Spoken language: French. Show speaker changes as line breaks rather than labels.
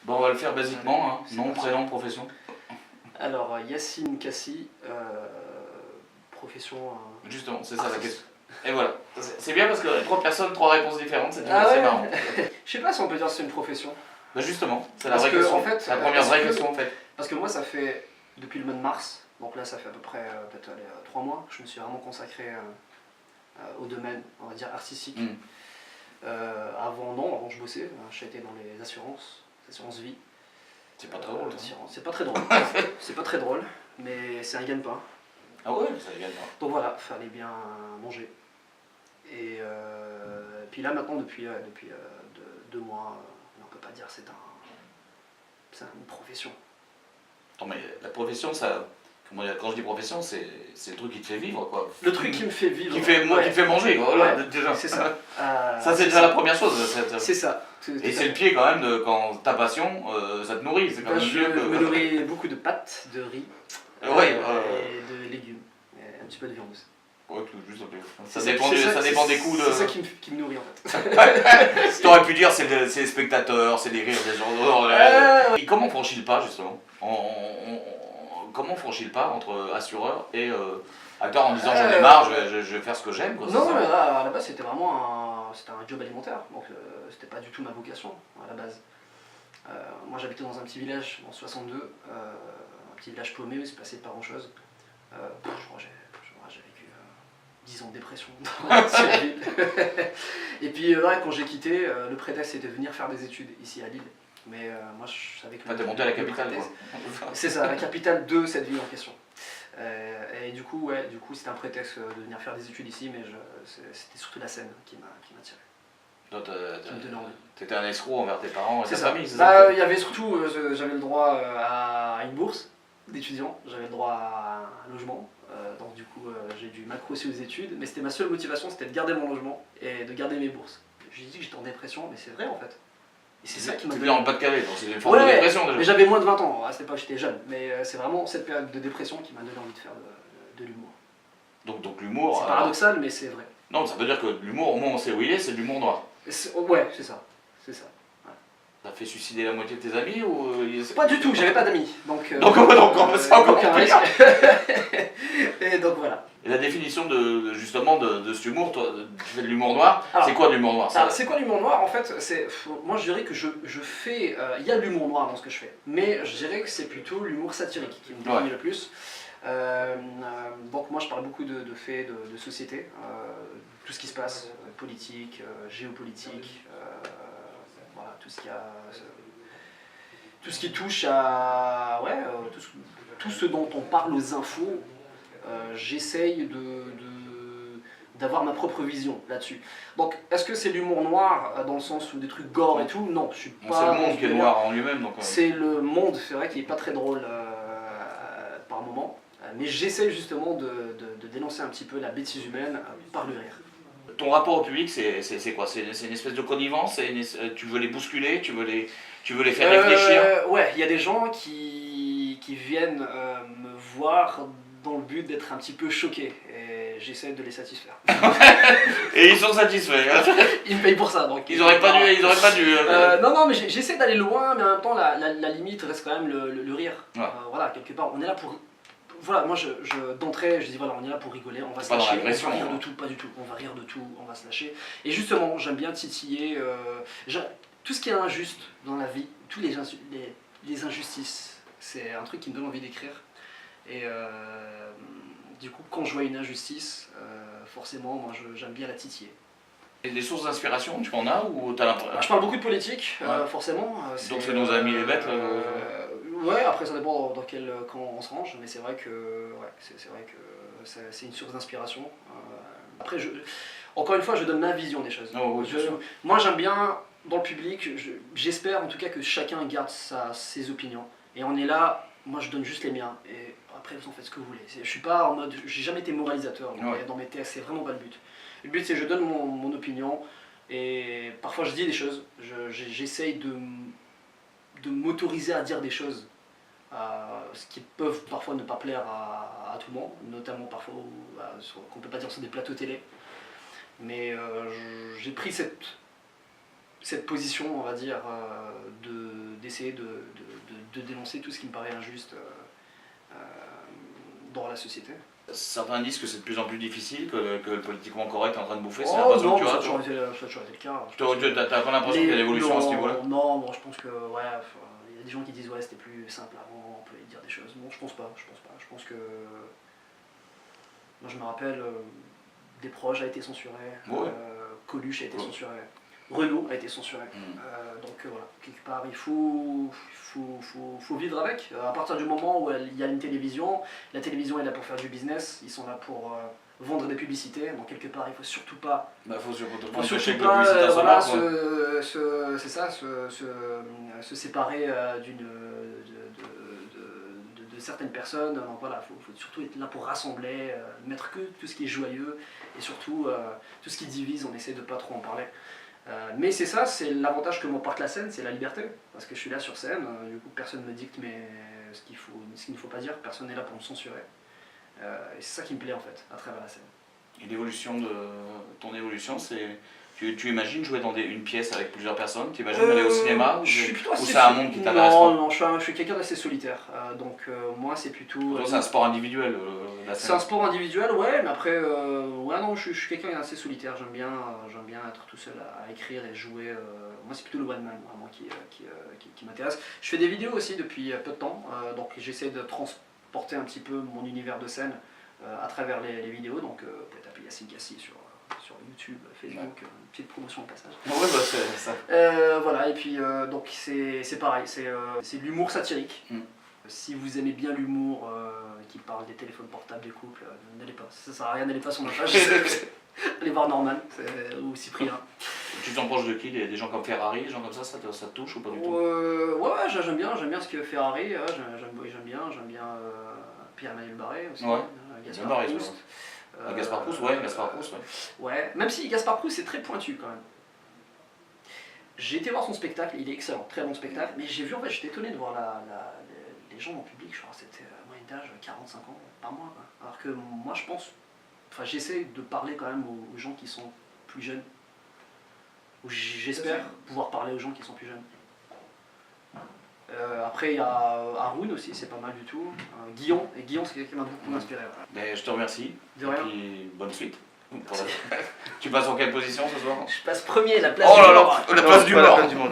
Bon, on va le faire basiquement, hein. Nom, prénom, profession.
Alors, Yacine Kassi, profession...
Justement, c'est ça la question. Et voilà. C'est bien parce que 3 personnes, 3 réponses différentes, c'est
ouais.
marrant.
Je sais pas si on peut dire que c'est une profession.
Bah justement, c'est la
Parce
vraie
que,
question.
en fait,
la première vraie question en fait.
Parce que moi, ça fait depuis le mois de mars, donc là, ça fait à peu près peut-être 3 mois, je me suis vraiment consacré au domaine, on va dire, artistique. Avant, je bossais, j'étais dans les assurances vie.
C'est pas très drôle.
C'est pas très drôle. C'est pas très drôle, mais c'est un gagne-pain.
Ah ouais, ça gagne pas.
Donc voilà, fallait bien manger. Et puis là, maintenant, depuis 2 mois, on peut pas dire c'est une profession.
Non mais la profession, ça... Quand je dis profession, c'est le truc qui te fait vivre, quoi.
Le truc qui me fait vivre.
Qui fait manger, quoi. Voilà, déjà.
C'est ça.
Ça, c'est déjà la première chose.
C'est ça.
Et c'est le pied, quand même, quand ta passion, ça te nourrit. C'est quand même mieux que...
Je me nourris beaucoup de pâtes, de riz, et de légumes, et un petit peu de viande aussi.
Ouais, juste un peu. Ça dépend des coups de...
C'est ça qui me nourrit, en fait.
T'aurais pu dire, c'est les spectateurs, c'est les rires des gens. Et comment on franchit le pas, justement Comment on franchit le pas entre assureur et acteur en disant j'en ai marre, je vais faire ce que j'aime, quoi.
Non, mais à la base c'était vraiment un job alimentaire, donc c'était pas du tout ma vocation à la base. Moi j'habitais dans un petit village en 62, un petit village paumé où il se passait pas grand chose. Je crois que j'ai vécu 10 ans de dépression dans cette ville. Et puis quand j'ai quitté, le prétexte c'était de venir faire des études ici à Lille. Mais moi je savais que...
t'es monté à la capitale, quoi.
C'est ça, la capitale de cette ville en question. Et du coup c'était un prétexte de venir faire des études ici, mais c'était surtout la scène qui m'a tiré.
Donc
qui me donnait envie.
T'étais un escroc envers tes parents et ta famille, c'est
ça?
ça?
Il y avait surtout, j'avais le droit à une bourse d'étudiant, j'avais le droit à un logement. Donc du coup j'ai dû m'accrocher aux études, mais c'était ma seule motivation, c'était de garder mon logement et de garder mes bourses. J'ai dit que j'étais en dépression, mais c'est vrai en fait. Et c'est ça qui m'a...
Tu viens en Pas-de-Calais, donc c'est une forme de dépression déjà.
Mais j'avais moins de 20 ans, à cette époque j'étais jeune, mais c'est vraiment cette période de dépression qui m'a donné envie de faire de l'humour.
Donc l'humour...
C'est paradoxal, mais c'est vrai.
Non, ça veut dire que l'humour, au moins on sait où il est, c'est de l'humour noir.
Ouais, c'est ça. Ouais.
T'as fait suicider la moitié de tes amis ou...
Pas du tout, j'avais pas d'amis. Donc c'est
encore pire.
Et donc voilà.
Et la définition justement de cet humour, toi, tu fais de l'humour noir, c'est quoi de l'humour noir?
C'est quoi l'humour noir? En fait, moi je dirais que je fais... Il y a de l'humour noir dans ce que je fais, mais je dirais que c'est plutôt l'humour satirique qui me définit le plus. Donc moi je parle beaucoup de faits de société, tout ce qui se passe, politique, géopolitique, voilà, tout ce qui touche à... tout ce dont on parle aux infos, j'essaye d'avoir ma propre vision là-dessus. Donc, est-ce que c'est l'humour noir dans le sens où des trucs gore et tout? Non, je suis pas...
C'est le monde qui est noir en lui-même.
C'est le monde, c'est vrai, qui est pas très drôle par moment. Mais j'essaye justement de dénoncer un petit peu la bêtise humaine par le rire.
Ton rapport au public, c'est quoi? C'est une espèce de connivence? Tu veux les bousculer? Tu veux les faire réfléchir?
Ouais, il y a des gens qui viennent me voir dans le but d'être un petit peu choqués. Et j'essaie de les satisfaire.
Et ils sont satisfaits.
Ils me payent pour ça, donc...
Ils auraient pas dû...
Non, mais j'essaie d'aller loin, mais en même temps, la limite reste quand même le rire. Ouais. Voilà, quelque part, on est là pour... Voilà, moi d'entrée, je dis voilà, on est là pour rigoler, on va se lâcher, on va rire de tout, pas du tout, on va rire de tout, on va se lâcher. Et justement, j'aime bien titiller, tout ce qui est injuste dans la vie, tous les injustices, c'est un truc qui me donne envie d'écrire. Et du coup, quand je vois une injustice, forcément, moi j'aime bien la titiller.
Et des sources d'inspiration, tu en as ou t'as l'impression?
Je parle beaucoup de politique, forcément.
Donc c'est nos amis les bêtes
Ouais, après ça dépend dans quel camp on se range, mais c'est vrai que c'est une source d'inspiration. Après, encore une fois, je donne ma vision des choses. Moi j'aime bien, dans le public, j'espère en tout cas que chacun garde ses opinions. Et on est là, moi je donne juste les miens, et après vous en faites ce que vous voulez. Je suis pas en mode, j'ai jamais été moralisateur dans mes textes, c'est vraiment pas le but. Le but c'est que je donne mon opinion, et parfois je dis des choses, j'essaye de m'autoriser à dire des choses, ce qui peuvent parfois ne pas plaire à tout le monde, notamment parfois qu'on ne peut pas dire sur des plateaux télé. Mais j'ai pris cette position, on va dire, d'essayer de dénoncer tout ce qui me paraît injuste dans la société.
Certains disent que c'est de plus en plus difficile, que le politiquement correct est en train de bouffer, c'est
l'impression
que tu as.
Ça a toujours été le cas.
T'as pas l'impression qu'il y a l'évolution à ce niveau-là?
Non, bon, je pense que, ouais, il y a des gens qui disent, ouais, c'était plus simple avant, on peut dire des choses. Bon, je pense pas. Je pense que, moi je me rappelle, Des Proches a été censuré, Coluche a été censuré, Renault a été censuré. Donc voilà, quelque part, il faut vivre avec. À partir du moment où il y a une télévision, la télévision est là pour faire du business, ils sont là pour vendre des publicités, donc quelque part il faut surtout pas...
faut surtout
pas se séparer de certaines personnes. Donc voilà, faut surtout être là pour rassembler, mettre que tout ce qui est joyeux, et surtout tout ce qui divise, on essaie de pas trop en parler. Mais c'est ça, c'est l'avantage que m'apporte la scène, c'est la liberté. Parce que je suis là sur scène, du coup personne ne me dicte ce qu'il ne faut pas dire, personne n'est là pour me censurer. Et c'est ça qui me plaît en fait, à travers la scène.
Et ton évolution, c'est... Tu imagines jouer dans une pièce avec plusieurs personnes? Tu imagines aller au cinéma? Ou c'est un monde qui t'intéresse pas?
Non, je suis quelqu'un d'assez solitaire. Donc moi c'est plutôt...
C'est un sport individuel, la scène.
C'est un sport individuel, ouais, mais après, non, je suis quelqu'un d'assez solitaire. J'aime bien être tout seul à écrire et jouer. Moi c'est plutôt le one man vraiment qui m'intéresse. Je fais des vidéos aussi depuis peu de temps, donc j'essaie de transporter un petit peu mon univers de scène à travers les vidéos. Donc vous pouvez taper Yassine Kassi sur YouTube, Facebook, une petite promotion au passage.
C'est ça.
Voilà, et puis donc c'est pareil, c'est de l'humour satirique. Si vous aimez bien l'humour qui parle des téléphones portables des couples, n'allez pas, ça sert à rien, n'allez pas sur ma page. Allez voir Norman ou Cyprien.
Tu t'en proches de qui? Des gens comme Ferrari, des gens comme ça te touche ou pas du tout?
Ouais, j'aime bien ce que Ferrari, j'aime bien Pierre-Emmanuel Barré aussi, Gaspard Proust.
Gaspard Proust, ouais.
Ouais, même si Gaspard Proust c'est très pointu quand même. J'ai été voir son spectacle, il est excellent, très bon spectacle, mais j'ai vu, en fait, j'étais étonné de voir les gens en public, je crois que c'était moyenne d'âge 45 ans, pas moins, quoi. Alors que moi je pense, j'essaie de parler quand même aux gens qui sont plus jeunes, ou j'espère pouvoir parler aux gens qui sont plus jeunes. Après il y a Haroun aussi, c'est pas mal du tout. Guillaume c'est quelqu'un qui m'a beaucoup inspiré.
Mais je te remercie.
De rien.
Et puis bonne suite. Tu passes en quelle position ce soir?
Je passe premier, la place
du mort. La place du mort.